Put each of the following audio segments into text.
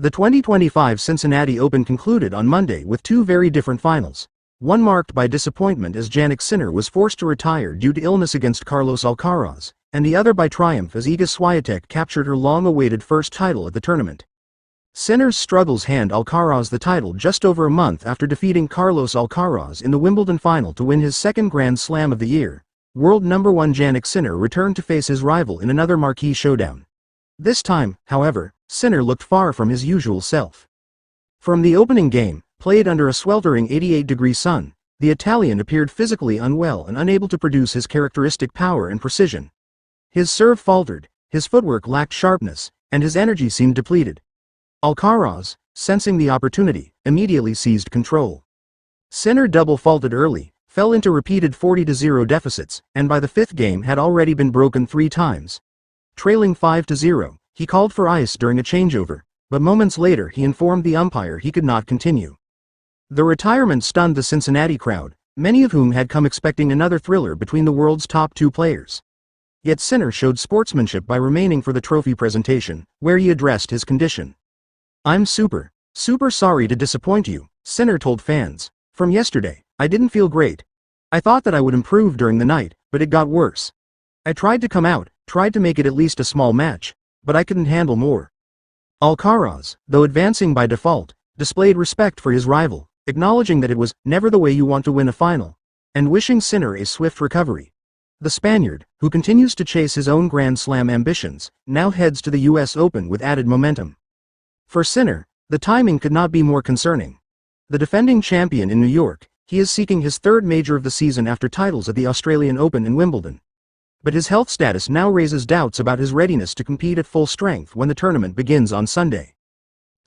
The 2025 Cincinnati Open concluded on Monday with two very different finals. One marked by disappointment as Jannik Sinner was forced to retire due to illness against Carlos Alcaraz, and the other by triumph as Iga Swiatek captured her long-awaited first title at the tournament. Sinner's struggles hand Alcaraz the title just over a month after defeating Carlos Alcaraz in the Wimbledon final to win his second Grand Slam of the year. World number 1 Jannik Sinner returned to face his rival in another marquee showdown. This time, however, Sinner looked far from his usual self. From the opening game, played under a sweltering 88-degree sun, the Italian appeared physically unwell and unable to produce his characteristic power and precision. His serve faltered, his footwork lacked sharpness, and his energy seemed depleted. Alcaraz, sensing the opportunity, immediately seized control. Sinner double faulted early, fell into repeated 40-0 deficits, and by the fifth game had already been broken 3 times. Trailing 5-0, he called for ice during a changeover, but moments later he informed the umpire he could not continue. The retirement stunned the Cincinnati crowd, many of whom had come expecting another thriller between the world's top 2 players. Yet Sinner showed sportsmanship by remaining for the trophy presentation, where he addressed his condition. "I'm super sorry to disappoint you," Sinner told fans. "From yesterday, I didn't feel great. I thought that I would improve during the night, but it got worse. I tried to come out, tried to make it at least a small match, but I couldn't handle more." Alcaraz, though advancing by default, displayed respect for his rival, acknowledging that it was never the way you want to win a final, and wishing Sinner a swift recovery. The Spaniard, who continues to chase his own Grand Slam ambitions, now heads to the US Open with added momentum. For Sinner, the timing could not be more concerning. The defending champion in New York, he is seeking his third major of the season after titles at the Australian Open and Wimbledon. But his health status now raises doubts about his readiness to compete at full strength when the tournament begins on Sunday.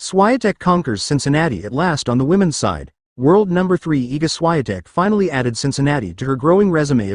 Swiatek conquers Cincinnati at last on the women's side. World number 3 Iga Swiatek finally added Cincinnati to her growing resume